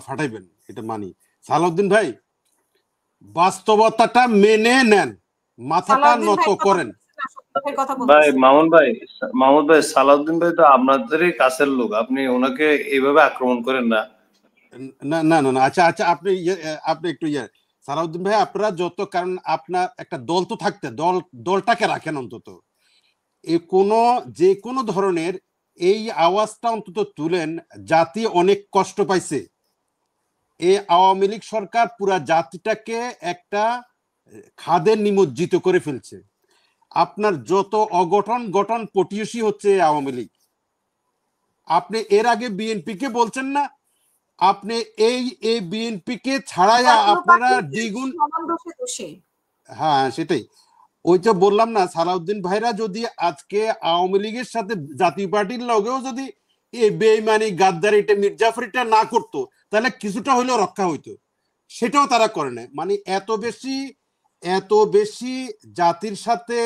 ফাটাইবেন, এটা মানি। সালাউদ্দিন ভাই, বাস্তবতাটা মেনে নেন, মাথাটা নত করেন। ভাই মামুন ভাই সালাউদ্দিন ভাই তো আপনাদেরই কাছের লোক, আপনি ওনাকে এইভাবে আক্রমণ করেন না। না না না, আচ্ছা আচ্ছা, আপনি একটু সালাউদ্দিন ভাই, আপনারা যত, কারণ আপনার একটা দল তো থাকতে, দলটাকে রাখেন অন্তত, যে কোনো ধরনের এই আওয়াজটা অন্তত তুলেন। জাতি অনেক কষ্ট পাইছে, এই আওয়ামী লীগ সরকার পুরা জাতিটাকে একটা খাদে নিমজ্জিত করে ফেলছে। আপনার যত গঠন পটিয়সী হচ্ছে আওয়ামী লীগ। আপনি এর আগে বিএনপি কে বলছেন না, আপনি এই বিএনপি কে ছাড়াইয়া আপনারা দ্বিগুণ। হ্যাঁ সেটাই, ওই তো বললাম না, সালাউদ্দিন ভাইরা যদি আজকে আওয়ামী লীগের সাথে জাতীয় পার্টির লগেও যদি এই বেইমানি গাদ্দারিটা মির্জাফরিটা না করতো, তাহলে কিছুটা হইলেও রক্ষা হইতো। সেটাও তারা করে না। মানে এত বেশি জাতির সাথে,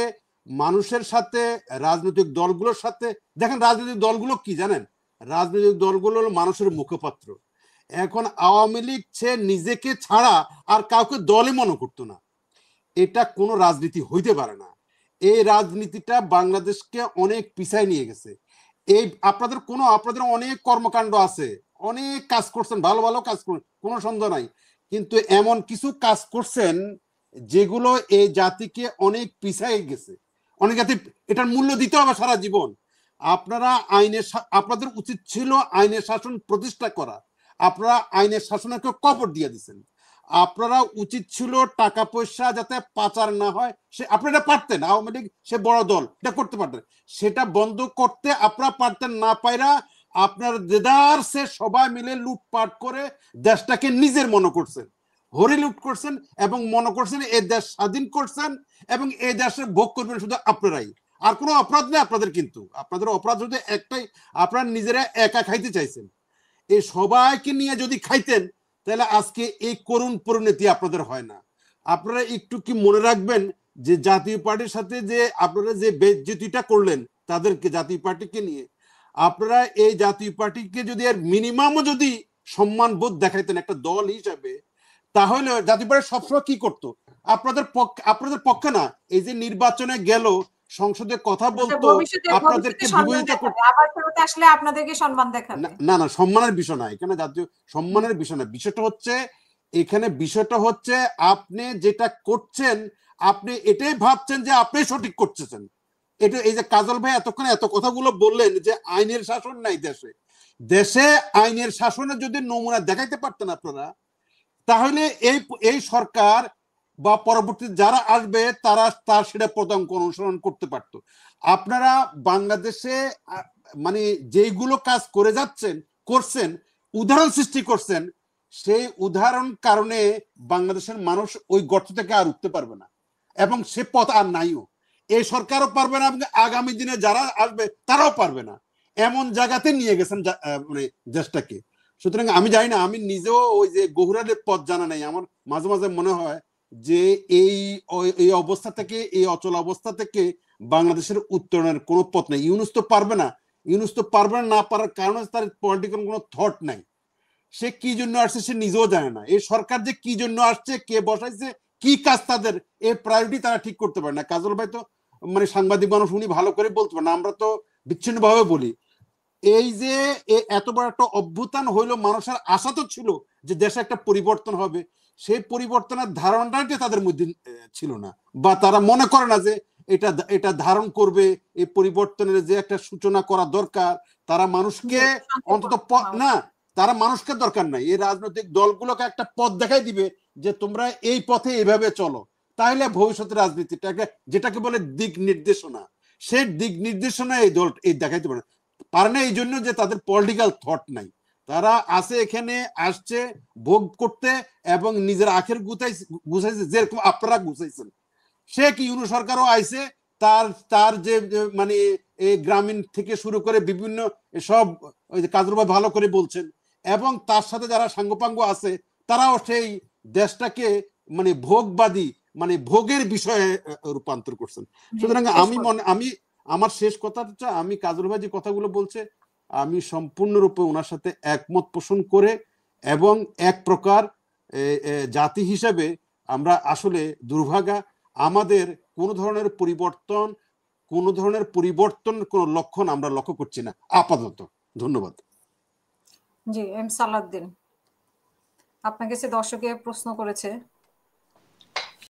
মানুষের সাথে, রাজনৈতিক দলগুলোর সাথে। দেখেন রাজনৈতিক দলগুলো কি জানেন, রাজনৈতিক দলগুলো হলো মানুষের মুখপাত্র। এখন আওয়ামী লীগ সে নিজেকে ছাড়া আর কাউকে দলই মনে করতো না। এটা কোনো রাজনীতি হইতে পারে না। এই রাজনীতিটা বাংলাদেশকে অনেক পিছায় নিয়ে গেছে। এই আপনাদের অনেক কর্মকাণ্ড আছে, অনেক কাজ করছেন, ভালো ভালো কাজ করছেন, কোনো সন্দেহ নাই। কিন্তু এমন কিছু কাজ করছেন যেগুলো এই জাতিকে অনেক পিছায় গেছে, অনেক জাতি এটার মূল্য দিতে হবে সারা জীবন। আপনাদের উচিত ছিল আইনের শাসন প্রতিষ্ঠা করা, আপনারা আইনের শাসনকে কবর দিয়ে দিচ্ছেন। আপনারা উচিত ছিল টাকা পয়সা যাতে পাচার না হয়, সে আপনারা পারতেন, আওয়ামী লীগ সে বড় দল, এটা করতে পারতেন, সেটা বন্ধ করতে আপনারা পারতেন না। পাইরা আপনার দেদার সে সবাই মিলে লুটপাট করে দেশটাকে নিজের মনে করছেন, হরি লুট করছেন এবং মনে করছেন এই দেশ স্বাধীন করছেন এবং এই দেশে ভোগ করবেন শুধু আপনারাই। আর কোনো অপরাধ নেই আপনাদের, কিন্তু আপনাদের অপরাধ শুধু একটাই, আপনারা নিজেরা একা খাইতে চাইছেন। এই সবাইকে নিয়ে যদি খাইতেন তাহলে আজকে এই করুণ পরিণতি আপনাদের হয় না। আপনারা একটু কি মনে রাখবেন যে জাতীয় পার্টির সাথে যে আপনারা যে বেজ্জতিটা করলেন তাদেরকে, জাতীয় পার্টিকে নিয়ে, আপনারা এই জাতীয় পার্টিকে যদি আর মিনিমামও যদি সম্মান বোধ দেখাইতেন একটা দল হিসাবে, তাহলে জাতীয় পার্টি সবসময় কি করতো, আপনাদের পক্ষে না, এই যে নির্বাচনে গেল, সংসদে কথা বলতো, আপনাদেরকে বিভূষিত করতো। আসলে আপনাদেরকে সম্মান দেখাবে না না, সম্মানের বিষয় না এখানে, জাতীয় সম্মানের বিষয় না। বিষয়টা হচ্ছে আপনি যেটা করছেন, আপনি এটাই ভাবছেন যে আপনি সঠিক করতেছেন। এটা এই যে কাজল ভাই এতক্ষণ এত কথাগুলো বললেন যে আইনের শাসন নাই দেশে আইনের শাসনের যদি নমুনা দেখাইতে পারতেন আপনারা, তাহলে এই সরকার বা পরবর্তী যারা আসবে তার সেটা পদাঙ্ক অনুসরণ করতে পারতো। আপনারা বাংলাদেশে মানে যেইগুলো কাজ করে করছেন, উদাহরণ সৃষ্টি করছেন, সেই উদাহরণ কারণে বাংলাদেশের মানুষ ওই গর্ত থেকে আর উঠতে পারবে না এবং সে পথ আর নাইও। এই সরকারও পারবে না, আগামী দিনে যারা আসবে তারাও পারবে না। এমন জায়গাতে নিয়ে গেছেন মানে দেশটাকে। সুতরাং আমি জানি না, আমি নিজেও ওই যে গহুরাদের পথ জানা নাই। আমার মাঝে মাঝে মনে হয় যে এই অবস্থা থেকে, এই অচল অবস্থা থেকে বাংলাদেশের উত্তরণের কোনো পথ নেই। ইউনূস তো পারবে না, না পারার কারণ তার পলিটিক্যাল কোনো থট নাই। সে কি জন্য আসছে সে নিজেও জানে না। এই সরকার যে কি জন্য আসছে, কে বসাইছে, কি কাজ তাদের, এই প্রায়োরিটি তারা ঠিক করতে পারে না। কাজল ভাই তো মানে সাংবাদিক মানুষ, উনি ভালো করে বলতে পারেন, আমরা তো বিচ্ছিন্ন ভাবে বলি। এই যে এত বড় একটা অভ্যুত্থান হইলো, মানুষের আশা তো ছিল যে দেশে একটা পরিবর্তন হবে, সেই পরিবর্তনের ধারণাটা তাদের মধ্যে ছিল না, বা তারা মনে করে না যে এটা ধারণ করবে। এই পরিবর্তনের যে একটা সূচনা করা দরকার, তারা মানুষকে অন্তত না, তারা মানুষকে দরকার নাই, এই রাজনৈতিক দলগুলোকে একটা পথ দেখাই দিবে যে তোমরা এই পথে এইভাবে চলো, তাহলে ভবিষ্যতের রাজনীতিটা যেটাকে বলে দিক নির্দেশনা, সেই দিক নির্দেশনা এই দল দেখাইতে পারে না। এই জন্য যে তাদের পলিটিক্যাল থট নাই। তারা আছে এখানে, আসছে ভোগ করতে এবং নিজের আখের গুছাইছে যেরকম আপনারা গুছাইছেন। সে কি ইউনূস সরকারও আইছে, তার যে মানে এই গ্রামীণ থেকে শুরু করে বিভিন্ন সব, ওই যে কাজল ভাই ভালো করে বলছেন, এবং তার সাথে যারা সাঙ্গপাঙ্গ আছে তারাও সেই দেশটাকে মানে ভোগবাদী, মানে ভোগের বিষয়ে রূপান্তর করছেন। সুতরাং আমার শেষ কথাটা, আমি কাজল ভাই যে কথাগুলো বলছে আমি সম্পূর্ণরূপে ওনার সাথে একমত পোষণ করে এবং এক প্রকার জাতি হিসেবে আমরা আসলে দুর্ভাগা। আমাদের কোনো ধরনের পরিবর্তন কোনো লক্ষণ আমরা লক্ষ্য করছি না আপাতত। ধন্যবাদ। জি, এম সালাউদ্দিন, আপনার কাছে দর্শকে প্রশ্ন করেছে